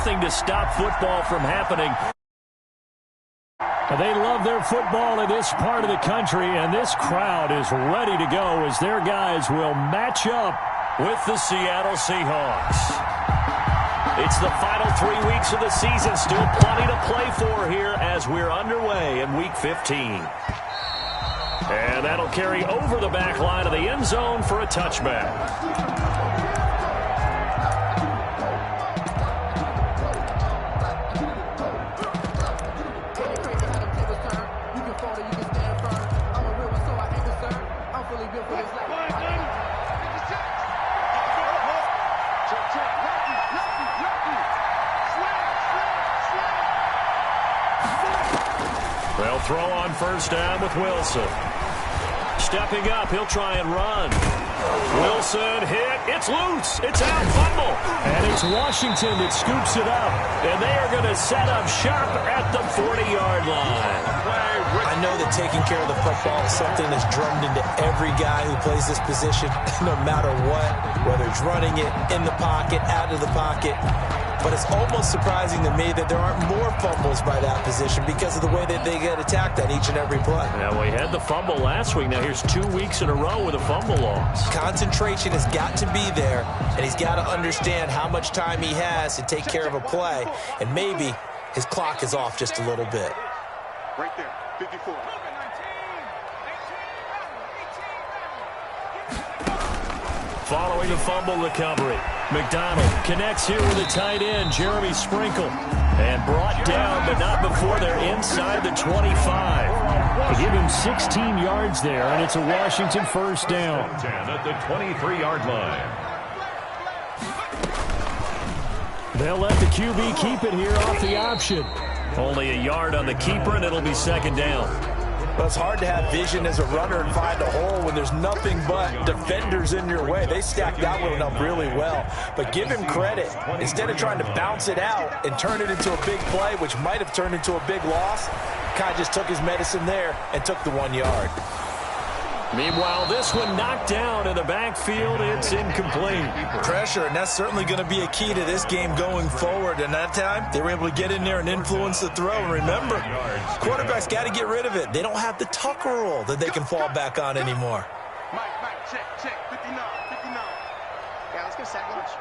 nothing to stop football from happening. They love their football in this part of the country, and this crowd is ready to go as their guys will match up with the Seattle Seahawks. It's the final 3 weeks of the season. Still plenty to play for here as we're underway in Week 15. And that'll carry over the back line of the end zone for a touchback. They'll throw on first down with Wilson. Stepping up, he'll try and run. Wilson hit. It's loose. It's out. Fumble. And it's Washington that scoops it up. And they are going to set up shop at the 40-yard line. I know that taking care of the football is something that's drummed into every guy who plays this position, no matter what, whether it's running it, in the pocket, out of the pocket. But it's almost surprising to me that there aren't more fumbles by that position because of the way that they get attacked on each and every play. Now, we had the fumble last week. Now, here's 2 weeks in a row with a fumble loss. Concentration has got to be there, and he's got to understand how much time he has to take care of a play, and maybe his clock is off just a little bit. Right there, 54. Following the fumble recovery, McDonald connects here with a tight end, Jeremy Sprinkle. And brought down, but not before they're inside the 25. To give him 16 yards there, and it's a Washington first down. 10 at the 23-yard line. They'll let the QB keep it here off the option. Only a yard on the keeper, and it'll be second down. Well, it's hard to have vision as a runner and find a hole when there's nothing but defenders in your way. They stacked that one up really well. But give him credit. Instead of trying to bounce it out and turn it into a big play, which might have turned into a big loss, Kai just took his medicine there and took the 1 yard. Meanwhile, this one knocked down in the backfield. It's incomplete. Pressure, and that's certainly going to be a key to this game going forward. And that time, they were able to get in there and influence the throw. And remember, quarterbacks got to get rid of it. They don't have the Tucker rule that they can fall back on anymore. Mike, check, 59. Yeah, let's go sack lunch.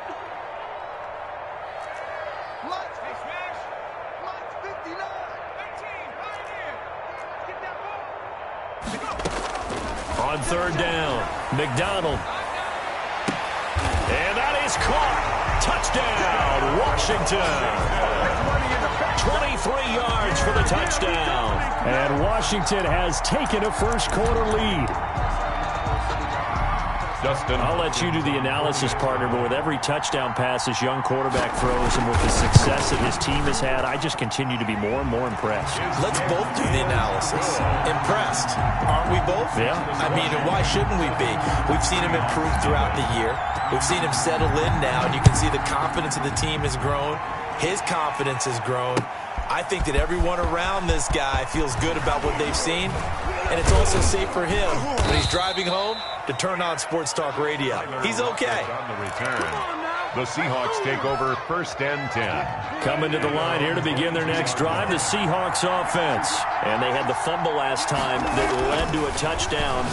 Lunch, hey, smash. Lunch, 59. 18, right here. Get that ball. On third down, McDonald. And that is caught. Touchdown, Washington. 23 yards for the touchdown. And Washington has taken a first-quarter lead. I'll let you do the analysis, partner, but with every touchdown pass this young quarterback throws and with the success that his team has had, I just continue to be more and more impressed. Let's both do the analysis. Impressed. Aren't we both? Yeah. I mean, and why shouldn't we be? We've seen him improve throughout the year. We've seen him settle in now, and you can see the confidence of the team has grown. His confidence has grown. I think that everyone around this guy feels good about what they've seen, and it's also safe for him when he's driving home to turn on Sports Talk Radio. He's okay. On the return, the Seahawks take over first and 10. Coming to the line here to begin their next drive, the Seahawks offense. And they had the fumble last time that led to a touchdown.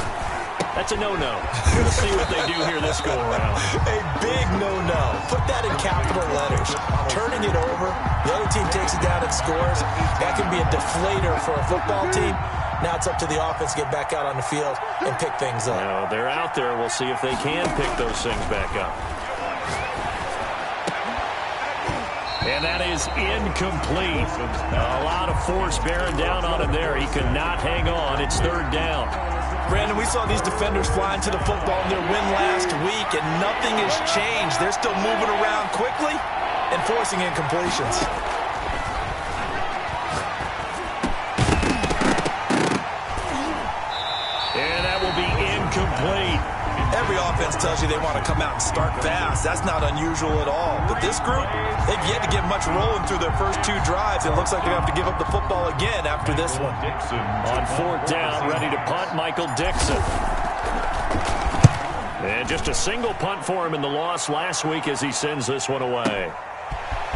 That's a no-no. We'll see what they do here this go-around. A big no-no. Put that in capital letters. Turning it over, the other team takes it down and scores. That can be a deflator for a football team. Now it's up to the offense to get back out on the field and pick things up. No, they're out there. We'll see if they can pick those things back up. And that is incomplete. A lot of force bearing down on him there. He could not hang on. It's third down. Brandon, we saw these defenders flying to the football in their win last week, and nothing has changed. They're still moving around quickly and forcing incompletions. And that will be incomplete. Every offense tells you they want to come out and start fast. That's not unusual at all. But this group, they've yet to get much rolling through their first two drives. It looks like they're going to have to give up the football again after this one. On fourth down, ready to punt, Michael Dixon. And just a single punt for him in the loss last week as he sends this one away.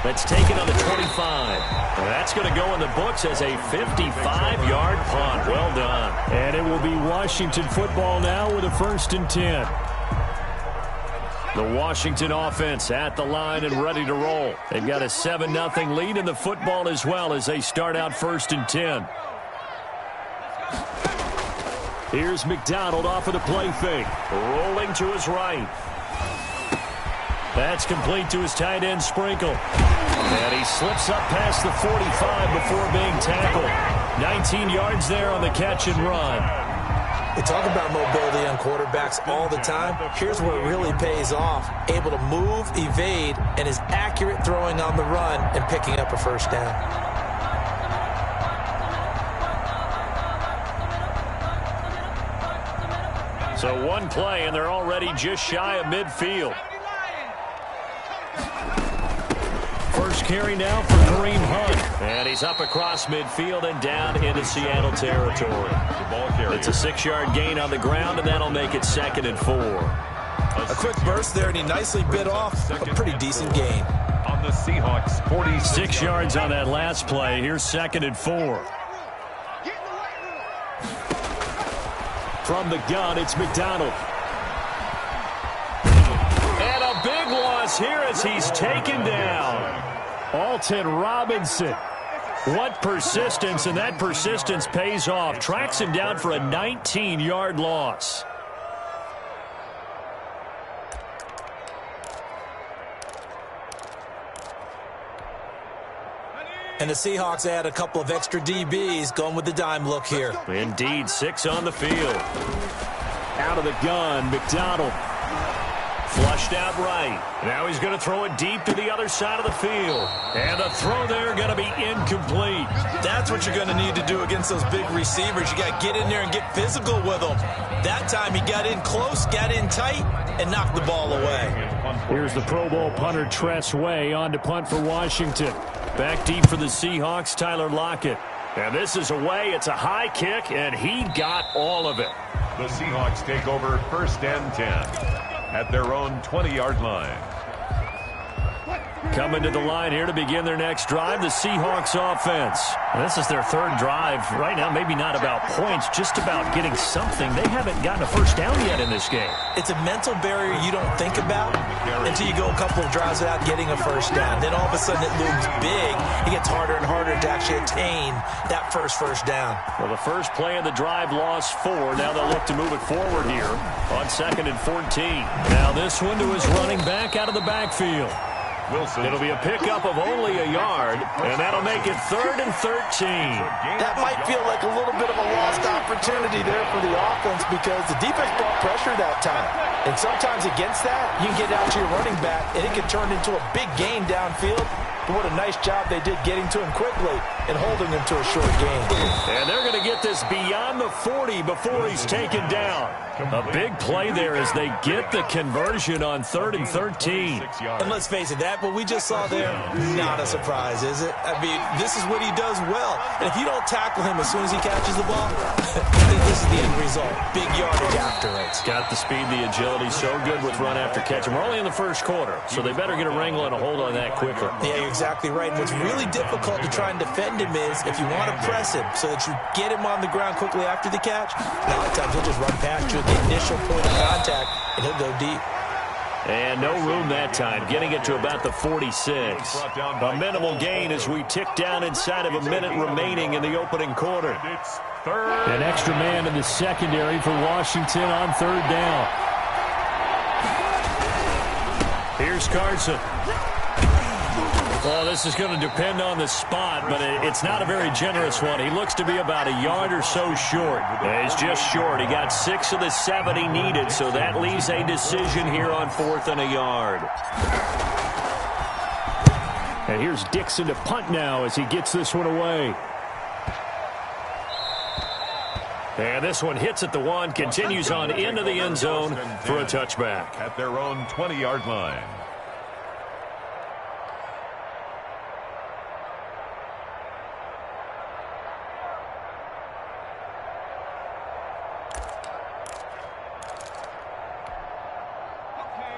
That's taken on the 25. And that's going to go in the books as a 55-yard punt. Well done. And it will be Washington football now with a 1st and 10. The Washington offense at the line and ready to roll. They've got a 7-0 lead in the football as well as they start out 1st and 10. Here's McDonald off of the play fake. Rolling to his right. That's complete to his tight end, Sprinkle. And he slips up past the 45 before being tackled. 19 yards there on the catch and run. We talk about mobility on quarterbacks all the time. Here's where it really pays off. Able to move, evade, and is accurate throwing on the run and picking up a 1st down. So one play, and they're already just shy of midfield. First carry now for Kareem Hunt. And he's up across midfield and down into Seattle territory. It's a 6-yard gain on the ground, and that'll make it 2nd and 4. A quick burst there, and he nicely bit off a pretty decent gain. On the Seahawks, 46 yards on that last play. Here's 2nd and 4. From the gun, it's McDonald. And a big loss here as he's taken down. Alton Robinson. What persistence, and that persistence pays off. Tracks him down for a 19-yard loss. And the Seahawks add a couple of extra DBs going with the dime look here. Indeed, 6 on the field. Out of the gun, McDonald. Flushed out right. Now he's going to throw it deep to the other side of the field. And the throw there going to be incomplete. That's what you're going to need to do against those big receivers. You got to get in there and get physical with them. That time he got in close, got in tight, and knocked the ball away. Here's the Pro Bowl punter Tress Way on to punt for Washington. Back deep for the Seahawks, Tyler Lockett. And this is away. It's a high kick, and he got all of it. The Seahawks take over 1st and 10 at their own 20-yard line. Coming to the line here to begin their next drive, the Seahawks offense. And this is their 3rd drive. Right now, maybe not about points, just about getting something. They haven't gotten a 1st down yet in this game. It's a mental barrier you don't think about until you go a couple of drives without getting a 1st down. Then all of a sudden it looms big. It gets harder and harder to actually attain that first down. Well, the first play of the drive lost 4. Now they'll look to move it forward here on 2nd and 14. Now this one to his running back out of the backfield. Wilson. It'll be a pickup of only a yard, and that'll make it 3rd and 13. That might feel like a little bit of a lost opportunity there for the offense because the defense brought pressure that time. And sometimes against that, you can get out to your running back, and it can turn into a big gain downfield. But what a nice job they did getting to him quickly and holding him to a short gain. And they're going to get this beyond the 40 before he's taken down. A big play there as they get the conversion on 3rd and 13. And let's face it, that what we just saw there, not a surprise, is it? I mean, this is what he does well. And if you don't tackle him as soon as he catches the ball, this is the end result. Big yardage after it. It's got the speed, the agility, so good with run after catch. And we're only in the 1st quarter, so they better get a wrangle and a hold on that quickly. Yeah, you're exactly right. And what's really difficult to try and defend him is if you want to press him so that you get him on the ground quickly after the catch, a lot of times he'll just run past you at the initial point of contact, and he'll go deep. And no room that time, getting it to about the 46. A minimal gain as we tick down inside of a minute remaining in the opening quarter. An extra man in the secondary for Washington on 3rd down. Here's Carson. Well, this is going to depend on the spot, but it's not a very generous one. He looks to be about a yard or so short. He's just short. He got 6 of the 7 he needed, so that leaves a decision here on 4th and a yard. And here's Dixon to punt now as he gets this one away. And this one hits at the 1, continues on into the end zone for a touchback. At their own 20-yard line.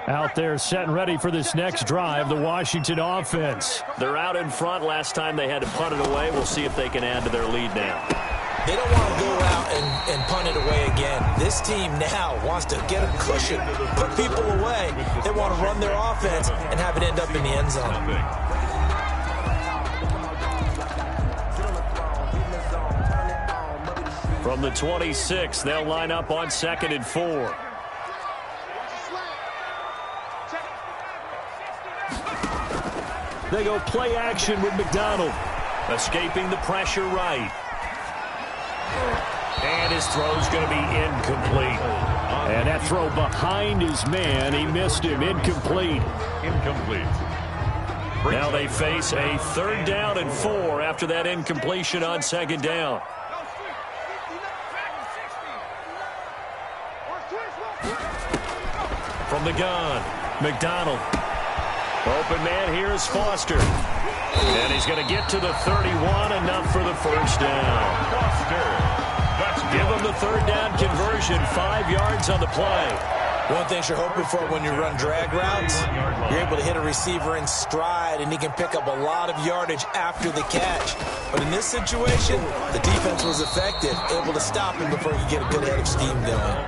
Out there set and ready for this next drive, the Washington offense. They're out in front. Last time they had to punt it away. We'll see if they can add to their lead now. They don't want to go out and punt it away again. This team now wants to get a cushion, put people away. They want to run their offense and have it end up in the end zone. From the 26, they'll line up on 2nd and 4. They go play action with McDonald. Escaping the pressure right. And his throw's going to be incomplete. And that throw behind his man, he missed him. Incomplete. Now they face a 3rd down and 4 after that incompletion on 2nd down. From the gun, McDonald. Open man here is Foster. And he's going to get to the 31, enough for the first down. Give him the 3rd down conversion, 5 yards on the play. One thing you're hoping for when you run drag routes, you're able to hit a receiver in stride, and he can pick up a lot of yardage after the catch. But in this situation, the defense was effective, able to stop him before he could get a good head of steam going.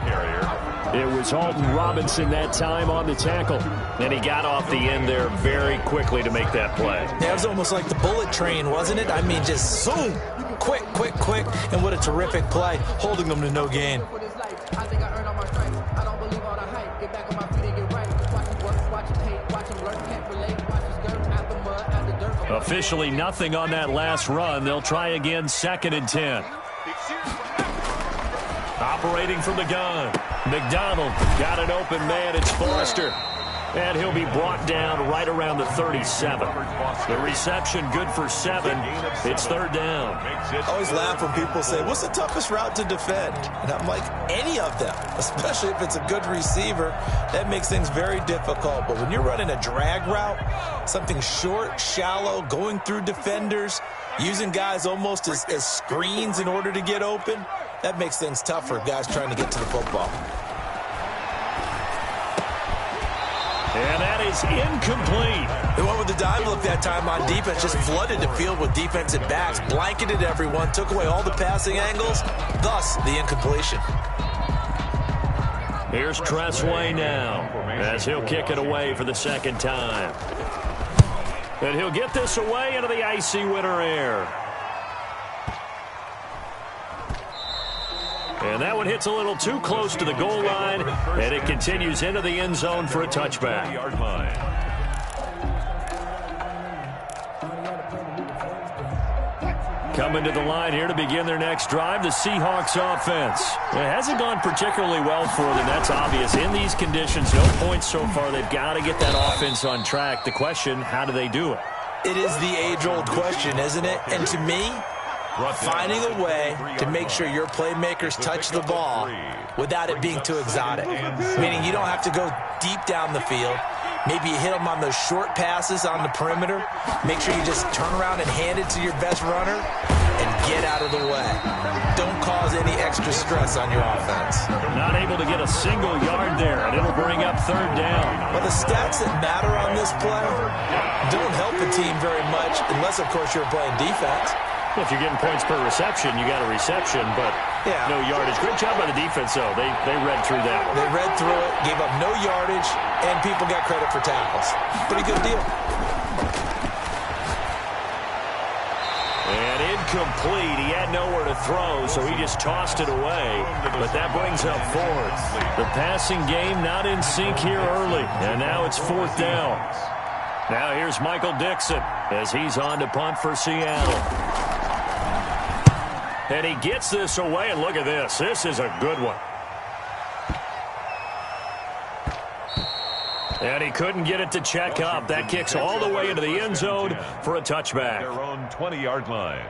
It was Alton Robinson that time on the tackle. And he got off the end there very quickly to make that play. Yeah, it was almost like the bullet train, wasn't it? I mean, just zoom, quick, and what a terrific play, holding them to no gain. Officially nothing on that last run. They'll try again, 2nd and 10. Operating from the gun. McDonald got an open man. It's Foster. And he'll be brought down right around the 37. The reception good for 7. It's 3rd down. I always laugh when people say, what's the toughest route to defend? And I'm like, any of them, especially if it's a good receiver. That makes things very difficult. But when you're running a drag route, something short, shallow, going through defenders, using guys almost as screens in order to get open, that makes things tough for guys trying to get to the football. And that is incomplete. They went with the dive look that time on defense, just flooded the field with defensive backs, blanketed everyone, took away all the passing angles, thus the incompletion. Here's Tressway now, as he'll kick it away for the 2nd time. And he'll get this away into the icy winter air. And that one hits a little too close to the goal line, and it continues into the end zone for a touchback. Coming to the line here to begin their next drive, the Seahawks offense. It hasn't gone particularly well for them. That's obvious. In these conditions, no points so far. They've got to get that offense on track. The question, how do they do it? It is the age-old question, isn't it? And to me, finding a way to make sure your playmakers touch the ball without it being too exotic. Meaning you don't have to go deep down the field. Maybe you hit them on those short passes on the perimeter. Make sure you just turn around and hand it to your best runner and get out of the way. Don't cause any extra stress on your offense. Not able to get a single yard there, and it'll bring up 3rd down. Well, the stats that matter on this play don't help a team very much unless, of course, you're playing defense. If you're getting points per reception, you got a reception, but no yardage. Great job by the defense, though. They read through that one. They read through it, gave up no yardage, and people got credit for tackles. Pretty good deal. And incomplete. He had nowhere to throw, so he just tossed it away. But that brings up 4th. The passing game not in sync here early, and now it's 4th down. Now here's Michael Dixon as he's on to punt for Seattle. And he gets this away, and look at this. This is a good one. And he couldn't get it to check up. That kicks all the way into the end zone for a touchback. Their own 20-yard line.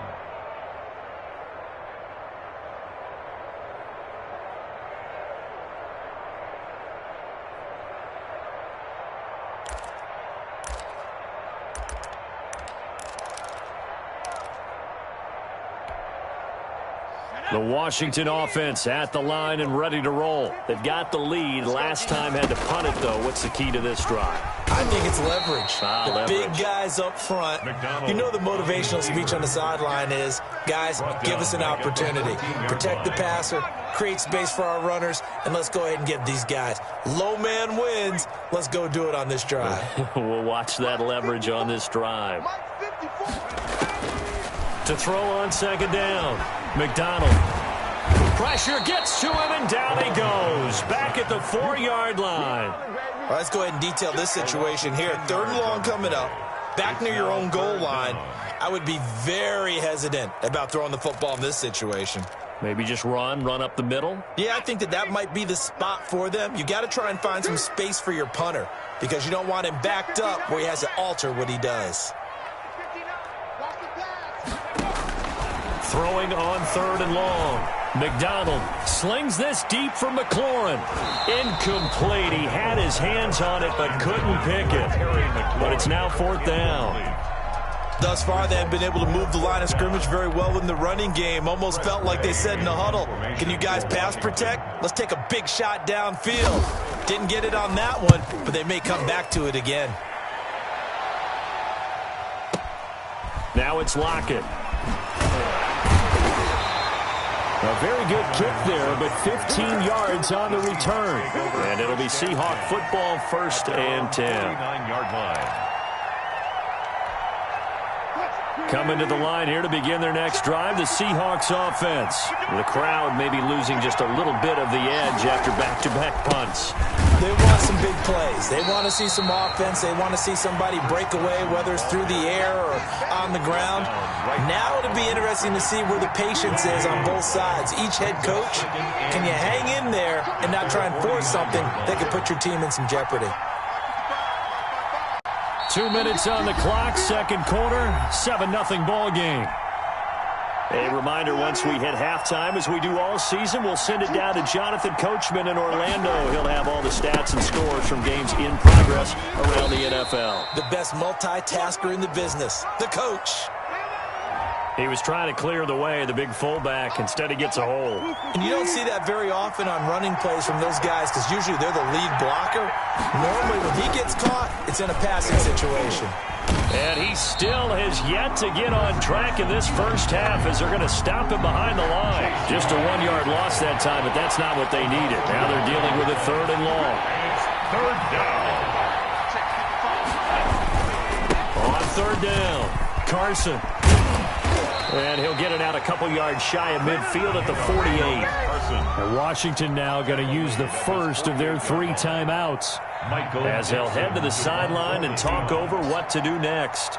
The Washington offense at the line and ready to roll. They've got the lead. Last time had to punt it, though. What's the key to this drive? I think it's leverage. Leverage. Big guys up front. You know the motivational speech on the sideline is, guys, give us an opportunity. Protect the passer, create space for our runners, and let's go ahead and get these guys. Low man wins. Let's go do it on this drive. We'll watch that leverage on this drive. To throw on second down, McDonald. Pressure gets to him, and down he goes. Back at the 4-yard line. All right, let's go ahead and detail this situation here. 3rd and long coming up. Back near your own goal line. I would be very hesitant about throwing the football in this situation. Maybe just run up the middle? Yeah, I think that might be the spot for them. You got to try and find some space for your punter because you don't want him backed up where he has to alter what he does. Throwing on 3rd and long. McDonald slings this deep for McLaurin. Incomplete. He had his hands on it but couldn't pick it. But it's now 4th down. Thus far, they have been able to move the line of scrimmage very well in the running game. Almost felt like they said in the huddle, can you guys pass protect? Let's take a big shot downfield. Didn't get it on that one, but they may come back to it again. Now it's Lockett. A very good kick there, but 15 yards on the return. And it'll be Seahawk football, 1st and 10. 39-yard line. Coming to the line here to begin their next drive, the Seahawks offense. The crowd may be losing just a little bit of the edge after back-to-back punts. They want some big plays. They want to see some offense. They want to see somebody break away, whether it's through the air or on the ground. Now it'll be interesting to see where the patience is on both sides. Each head coach, can you hang in there and not try and force something that could put your team in some jeopardy? 2 minutes on the clock, 2nd quarter, 7-0 ball game. A reminder, once we hit halftime, as we do all season, we'll send it down to Jonathan Coachman in Orlando. He'll have all the stats and scores from games in progress around the NFL. The best multitasker in the business, the coach. He was trying to clear the way, the big fullback. Instead, he gets a hole. And you don't see that very often on running plays from those guys because usually they're the lead blocker. Normally, when he gets caught, it's in a passing situation. And he still has yet to get on track in this first half as they're going to stop him behind the line. Just a 1-yard loss that time, but that's not what they needed. Now they're dealing with a 3rd and long. Third down. On 3rd down, Carson. And he'll get it out a couple yards shy of midfield at the 48. And Washington now going to use the first of their 3 timeouts as they'll head to the sideline and talk over what to do next.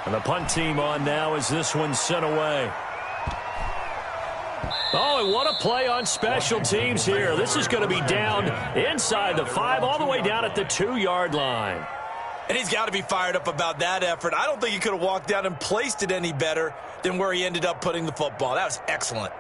And the punt team on now as this one's sent away. Oh, and what a play on special teams here. This is going to be down inside the 5 all the way down at the 2-yard line. And he's got to be fired up about that effort. I don't think he could have walked down and placed it any better than where he ended up putting the football. That was excellent.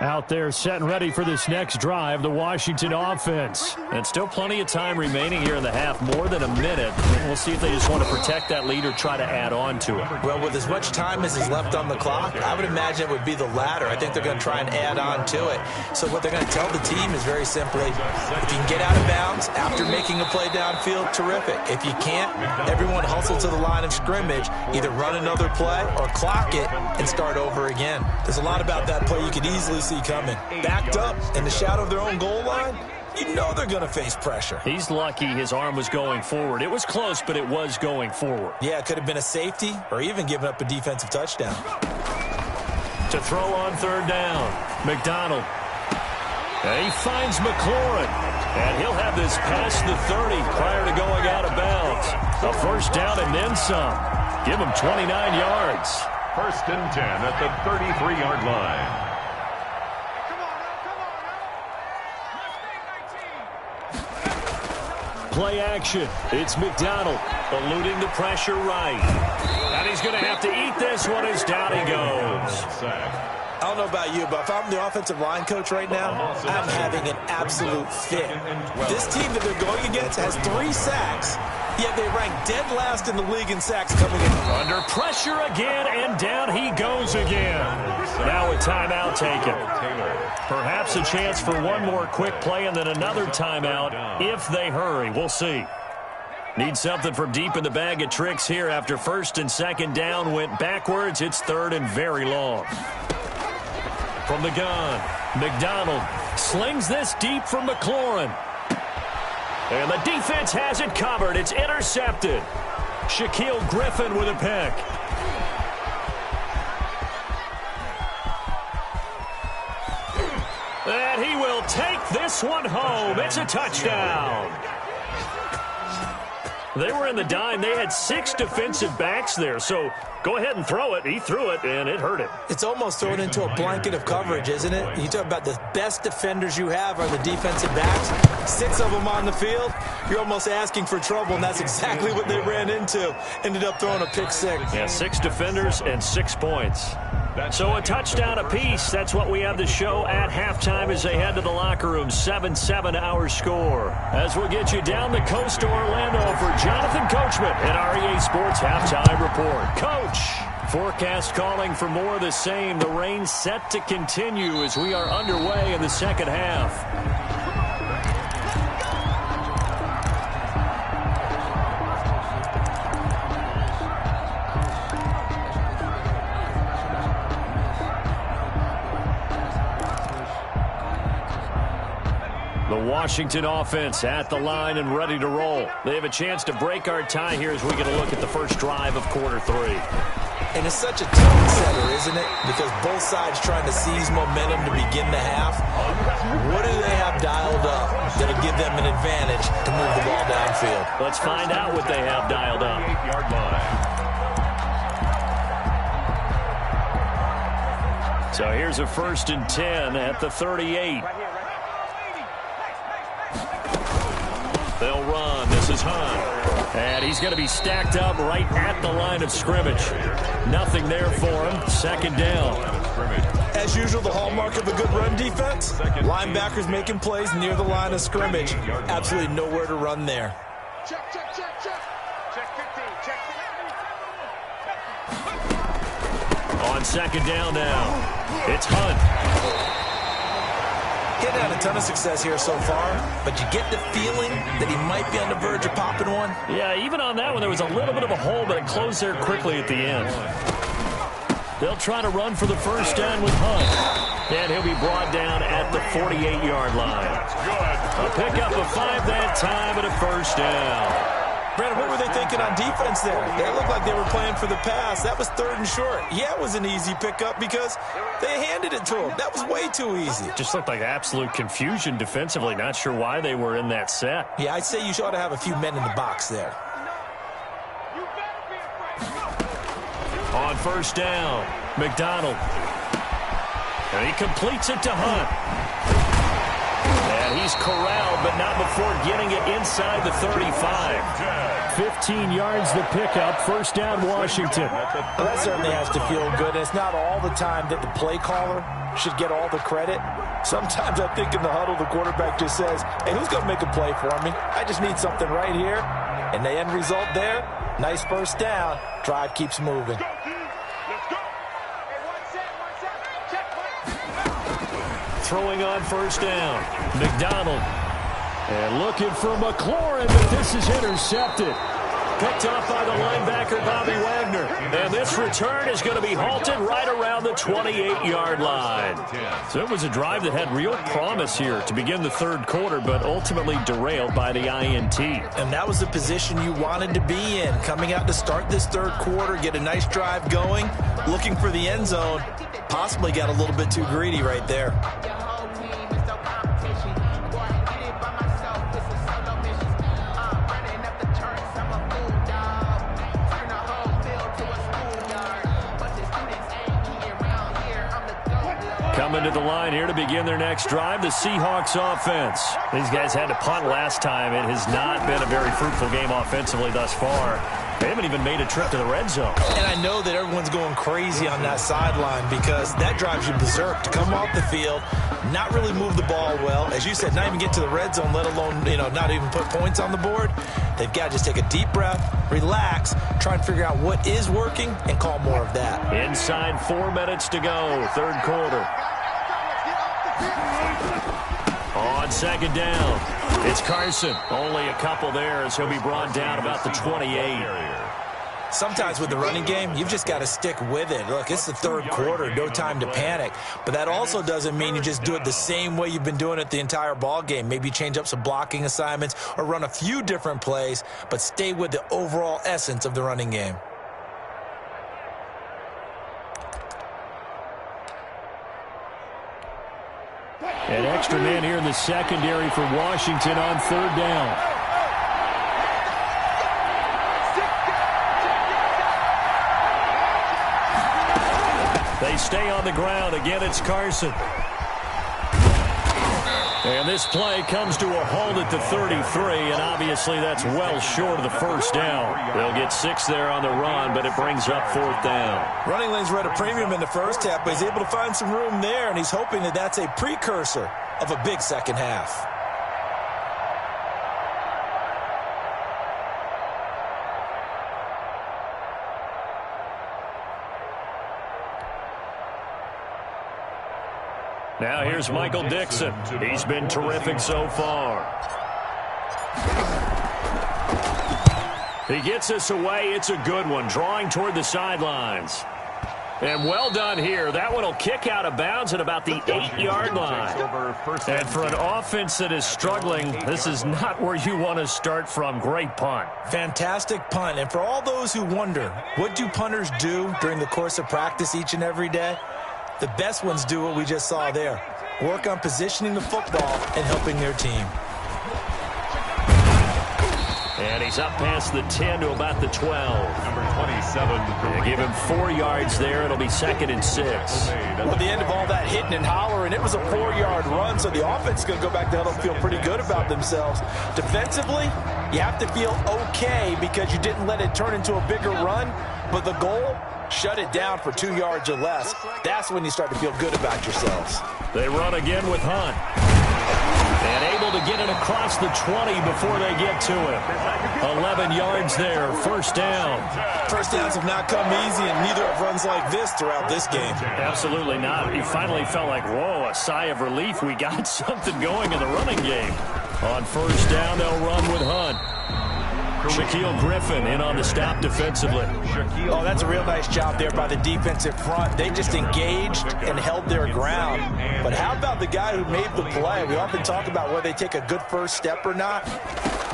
Out there set and ready for this next drive, the Washington offense. And still plenty of time remaining here in the half, more than a minute. We'll see if they just want to protect that lead or try to add on to it. Well, with as much time as is left on the clock, I would imagine it would be the latter. I think they're going to try and add on to it. So what they're going to tell the team is very simply, if you can get out of bounds after making a play downfield, terrific. If you can't, everyone hustle to the line of scrimmage, either run another play or clock it and start over again. There's a lot about that play you could easily see coming. Backed up in the shadow of their own goal line, you know they're going to face pressure. He's lucky his arm was going forward. It was close, but it was going forward. Yeah, it could have been a safety or even given up a defensive touchdown. To throw on 3rd down, McDonald. And he finds McLaurin. And he'll have this past the 30 prior to going out of bounds. A 1st down and then some. Give him 29 yards. 1st and 10 at the 33-yard line. Play action. It's McDonald eluding the pressure right. And he's going to have to eat this one as down he goes. I don't know about you, but if I'm the offensive line coach right now, I'm having an absolute fit. This team that they're going against has 3 sacks, yet they rank dead last in the league in sacks coming in. Under pressure again, and down he goes again. Now a timeout taken. Perhaps a chance for one more quick play and then another timeout if they hurry. We'll see. Need something from deep in the bag of tricks here after first and second down went backwards. It's third and very long. From the gun, McDonald slings this deep from McLaurin. And the defense has it covered. It's intercepted. Shaquille Griffin with a pick. And he will take this one home. It's a touchdown. They were in the dime. They had 6 defensive backs there. So go ahead and throw it. He threw it, and it hurt him. It's almost thrown into a blanket of coverage, isn't it? You talk about the best defenders you have are the defensive backs. 6 of them on the field. You're almost asking for trouble, and that's exactly what they ran into. Ended up throwing a pick 6. Yeah, 6 defenders and 6 points. So a touchdown apiece. That's what we have to show at halftime as they head to the locker room. 7-7 our score. As we'll get you down the coast to Orlando for Jonathan Coachman at our EA Sports Halftime Report. Coach, forecast calling for more of the same. The rain set to continue as we are underway in the second half. The Washington offense at the line and ready to roll. They have a chance to break our tie here as we get a look at the first drive of quarter 3. And it's such a tone setter, isn't it? Because both sides trying to seize momentum to begin the half. What do they have dialed up that'll give them an advantage to move the ball downfield? Let's find out what they have dialed up. 8-yard line. So here's a 1st and 10 at the 38. They'll run. This is Hunt. And he's going to be stacked up right at the line of scrimmage. Nothing there for him. Second down. As usual, the hallmark of a good run defense, linebackers making plays near the line of scrimmage. Absolutely nowhere to run there. Check, check, check, check. Check 15, check 15. On second down now, it's Hunt. He's had a ton of success here so far, but you get the feeling that he might be on the verge of popping one. Yeah, even on that one, there was a little bit of a hole, but it closed there quickly at the end. They'll try to run for the first down with Hunt. And he'll be brought down at the 48-yard line. A pickup of 5 that time and a first down. Brandon, what were they thinking on defense there? They looked like they were playing for the pass. That was 3rd and short. Yeah, it was an easy pickup because they handed it to him. That was way too easy. Just looked like absolute confusion defensively. Not sure why they were in that set. Yeah, I'd say you ought to have a few men in the box there. On first down, McDonald. And he completes it to Hunt. And he's corralled, but not before getting it inside the 35. 15 yards the pickup. First down, Washington. Well, that certainly has to feel good. It's not all the time that the play caller should get all the credit. Sometimes I think in the huddle, the quarterback just says, hey, who's going to make a play for me? I just need something right here. And the end result there, nice first down. Drive keeps moving. Throwing on first down, McDonald. And looking for McLaurin, but this is intercepted. Picked off by the linebacker, Bobby Wagner. And this return is going to be halted right around the 28-yard line. So it was a drive that had real promise here to begin the third quarter, but ultimately derailed by the INT. And that was the position you wanted to be in. Coming out to start this third quarter, get a nice drive going, looking for the end zone. Possibly got a little bit too greedy right there. Coming to the line here to begin their next drive, the Seahawks offense. These guys had to punt last time. It has not been a very fruitful game offensively thus far. They haven't even made a trip to the red zone. And I know that everyone's going crazy on that sideline because that drives you berserk to come off the field, not really move the ball well. As you said, not even get to the red zone, let alone, not even put points on the board. They've got to just take a deep breath, relax, try and figure out what is working, and call more of that. Inside 4 minutes to go, third quarter. On second down, it's Carson. Only a couple there as he'll be brought down about the 28. Sometimes with the running game, you've just got to stick with it. Look, it's the third quarter, no time to panic. But that also doesn't mean you just do it the same way you've been doing it the entire ball game. Maybe change up some blocking assignments or run a few different plays, but stay with the overall essence of the running game. An extra man here in the secondary for Washington on third down. They stay on the ground. Again, it's Carson. And this play comes to a halt at the 33, and obviously that's well short of the first down. They'll get 6 there on the run, but it brings up fourth down. Running lanes were at a premium in the first half, but he's able to find some room there, and he's hoping that that's a precursor of a big second half. Now here's Michael Dixon. He's been terrific so far. He gets us away. It's a good one, drawing toward the sidelines. And well done here. That one will kick out of bounds at about the 8-yard line. And for an offense that is struggling, this is not where you want to start from. Great punt. Fantastic punt. And for all those who wonder, what do punters do during the course of practice each and every day? The best ones do what we just saw there. Work on positioning the football and helping their team. And he's up past the 10 to about the 12. Number 27. They give him 4 yards there. It'll be 2nd and 6. Well, at the end of all that hitting and hollering, it was a 4-yard run, so the offense is going to go back to huddle and feel pretty good about themselves. Defensively, you have to feel okay because you didn't let it turn into a bigger run, but the goal, shut it down for 2 yards or less. That's when you start to feel good about yourselves. They run again with Hunt. And able to get it across the 20 before they get to it. 11 yards there, first down. First downs have not come easy, and neither have runs like this throughout this game. Absolutely not. You finally felt like, whoa, a sigh of relief. We got something going in the running game. On first down, they'll run with Hunt. Shaquille Griffin in on the stop defensively. Oh, that's a real nice job there by the defensive front. They just engaged and held their ground. But how about the guy who made the play? We often talk about whether they take a good first step or not.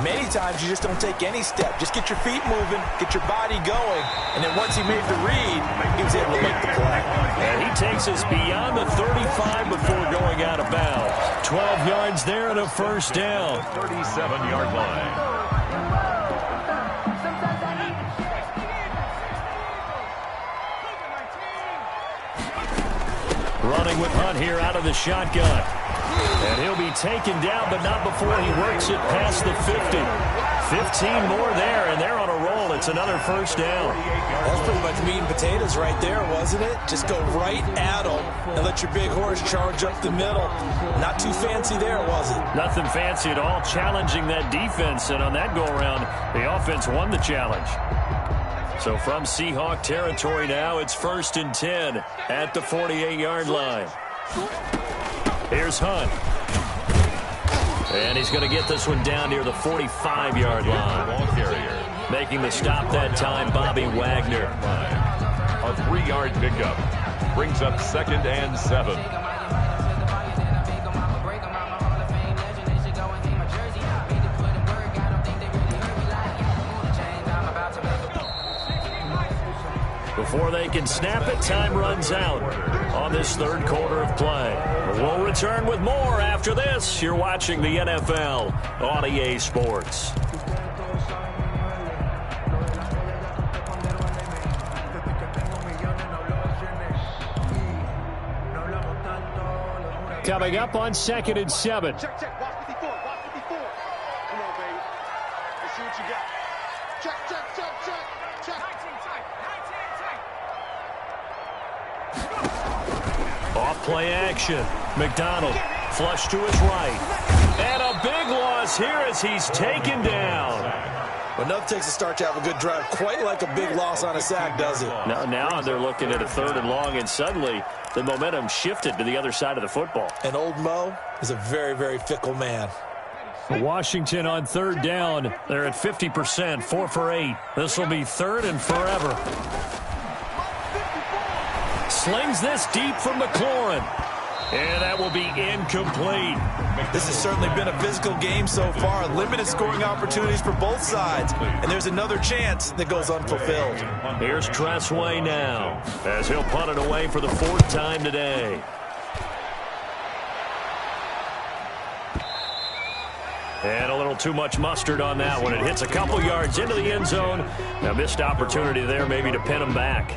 Many times you just don't take any step. Just get your feet moving, get your body going, and then once he made the read, he was able to make the play. And he takes us beyond the 35 before going out of bounds. 12 yards there and a first down. 37-yard line. Running with Hunt here out of the shotgun. And he'll be taken down, but not before he works it past the 50. 15 more there, and they're on a roll. It's another first down. That's pretty much meat and potatoes right there, wasn't it? Just go right at them and let your big horse charge up the middle. Not too fancy there, was it? Nothing fancy at all, challenging that defense. And on that go-around, the offense won the challenge. So from Seahawk territory now, it's 1st and 10 at the 48-yard line. Here's Hunt. And he's going to get this one down near the 45-yard line. Making the stop that time, Bobby Wagner. A 3-yard pickup brings up 2nd and 7. Before they can snap it, time runs out on this third quarter of play. We'll return with more after this. You're watching the NFL on EA Sports. Coming up on 2nd and 7. Check, check. Watch 54. Watch 54. Come on, baby. Let's see what you got. Check, check, check, check. Off play action. McDonald flush to his right. And a big loss here as he's taken down. Well, nothing takes a start to have a good drive. Quite like a big loss on a sack, does it? Now they're looking at a 3rd and long, and suddenly the momentum shifted to the other side of the football. And old Mo is a very, very fickle man. Washington on 3rd down. They're at 50%, 4 for 8. This will be 3rd and forever. Slings this deep from McLaurin. And that will be incomplete. This has certainly been a physical game so far. Limited scoring opportunities for both sides. And there's another chance that goes unfulfilled. Here's Tressway now as he'll punt it away for the 4th time today. And a little too much mustard on that one. It hits a couple yards into the end zone. A missed opportunity there maybe to pin him back.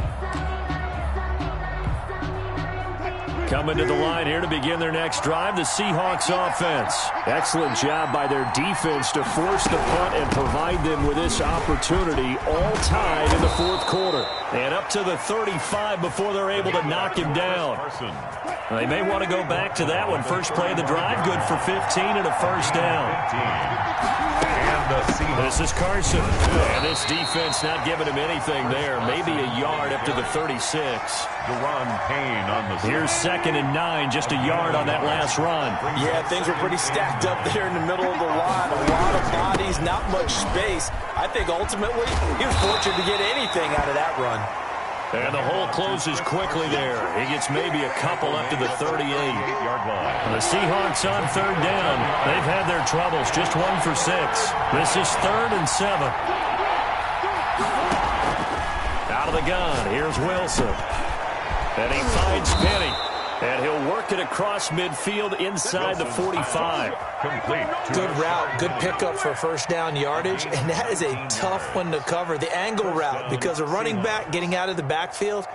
Coming to the line here to begin their next drive, the Seahawks offense. Excellent job by their defense to force the punt and provide them with this opportunity, all tied in the 4th quarter. And up to the 35 before they're able to knock him down. They may want to go back to that one. First play of the drive, good for 15 and a 1st down. This is Carson. And this defense not giving him anything there. Maybe a yard up to the 36. Here's 2nd and 9, just a yard on that last run. Yeah, things were pretty stacked up there in the middle of the line. A lot of bodies, not much space. I think ultimately he was fortunate to get anything out of that run. And the hole closes quickly there. He gets maybe a couple up to the 38. The Seahawks on 3rd down. They've had their troubles, just 1 for 6. This is 3rd and 7. Out of the gun, here's Wilson. And he finds Penny. And he'll work it across midfield inside the 45. Complete. Good route, good pickup for 1st down yardage, and that is a tough one to cover. The angle route, because a running back getting out of the backfield,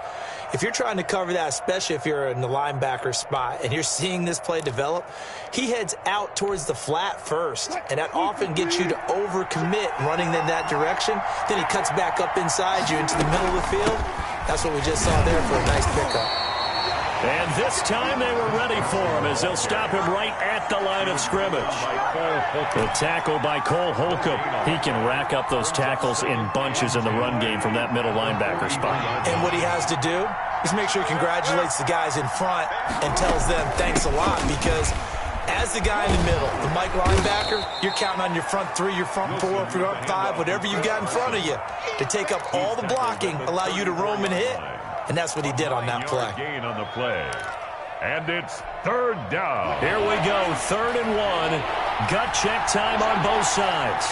if you're trying to cover that, especially if you're in the linebacker spot and you're seeing this play develop, he heads out towards the flat first, and that often gets you to overcommit running in that direction. Then he cuts back up inside you into the middle of the field. That's what we just saw there for a nice pickup. And this time they were ready for him as they'll stop him right at the line of scrimmage. The tackle by Cole Holcomb. He can rack up those tackles in bunches in the run game from that middle linebacker spot. And what he has to do is make sure he congratulates the guys in front and tells them thanks a lot, because as the guy in the middle, the Mike linebacker, you're counting on your front 3, your front 4, your front 5, whatever you've got in front of you to take up all the blocking, allow you to roam and hit. And that's what he did on that play. Gain on the play. And it's 3rd down. Here we go, 3rd and 1. Gut check time on both sides.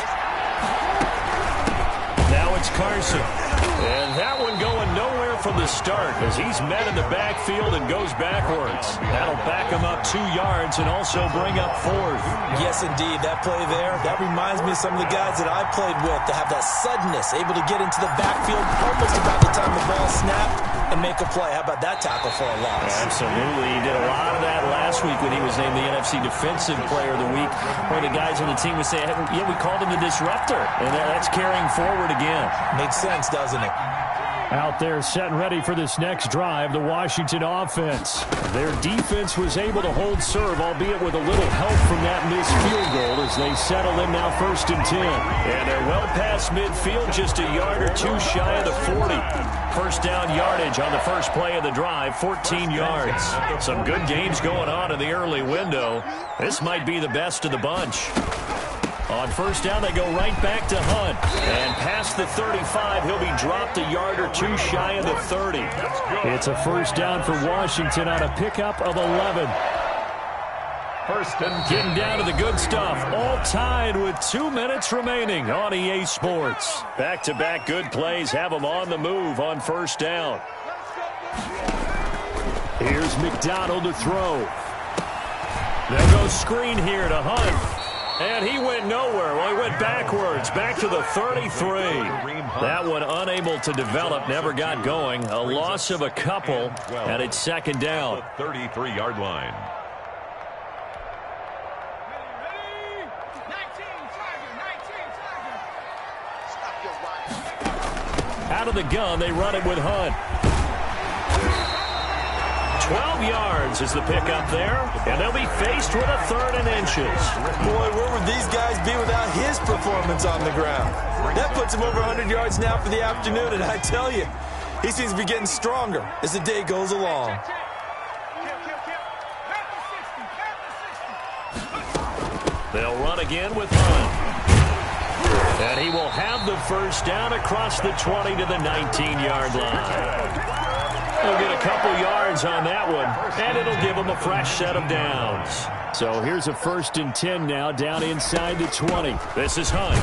Now it's Carson. And that one going nowhere from the start as he's met in the backfield and goes backwards. That'll back him up 2 yards and also bring up 4th. Yes, indeed. That play there, that reminds me of some of the guys that I played with to have that suddenness, able to get into the backfield almost about the time the ball snapped and make a play. How about that tackle for a loss? Absolutely. He did a lot of that last week when he was named the NFC Defensive Player of the Week. One of the guys on the team would say, yeah, we called him the disruptor. And that's carrying forward again. Makes sense, doesn't it? Out there set and ready for this next drive, the Washington offense. Their defense was able to hold serve, albeit with a little help from that missed field goal as they settle in now 1st and 10. And they're well past midfield, just a yard or 2 shy of the 40. 1st down yardage on the first play of the drive, 14 yards. Some good games going on in the early window. This might be the best of the bunch. On 1st down, they go right back to Hunt. And past the 35, he'll be dropped a yard or 2 shy of the 30. It's a 1st down for Washington on a pickup of 11. 1st and 10. Getting down to the good stuff. All tied with 2 minutes remaining on EA Sports. Back-to-back good plays have them on the move on 1st down. Here's McDonald to throw. They'll go screen here to Hunt. And he went nowhere. Well, he went backwards, back to the 33. That one unable to develop, never got going. A loss of a couple, and it's 2nd down. 33-yard line. out of the gun. They run it with Hunt. 12 yards is the pickup there, and they'll be faced with a 3rd and inches. Boy, where would these guys be without his performance on the ground? That puts him over 100 yards now for the afternoon, and I tell you, he seems to be getting stronger as the day goes along. They'll run again with Hunt. And he will have the first down across the 20 to the 19-yard line. He'll get a couple yards on that one, and it'll give him a fresh set of downs. So here's a 1st and 10 now, down inside the 20. This is Hunt.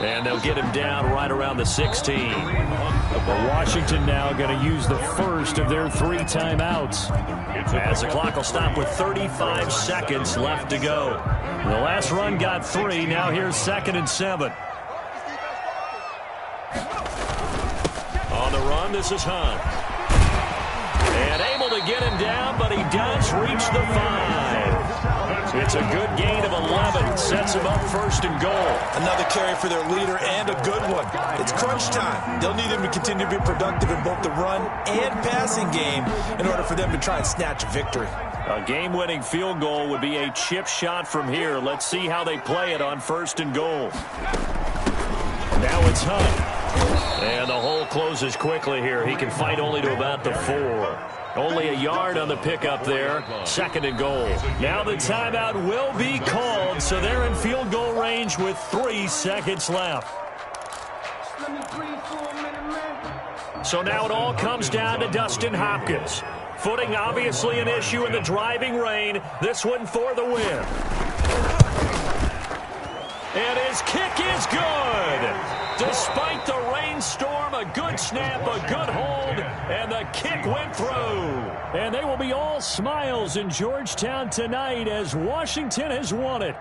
And they'll get him down right around the 16. But Washington now going to use the first of their 3 timeouts, as the clock will stop with 35 seconds left to go. The last run got 3. Now here's 2nd and 7. On the run, this is Hunt. And able to get him down, but he does reach the 5. It's a good gain of 11. Sets him up 1st and goal. Another carry for their leader, and a good one. It's crunch time. They'll need him to continue to be productive in both the run and passing game in order for them to try and snatch a victory. A game-winning field goal would be a chip shot from here. Let's see how they play it on 1st and goal. Now it's Hunt. And the hole closes quickly here. He can fight only to about the 4. Only a yard on the pickup there. 2nd and goal. Now the timeout will be called, so they're in field goal range with 3 seconds left. So now it all comes down to Dustin Hopkins. Footing obviously an issue in the driving rain. This one for the win. And his kick is good. Despite the rainstorm, a good snap, a good hold, and the kick went through. And they will be all smiles in Georgetown tonight as Washington has won it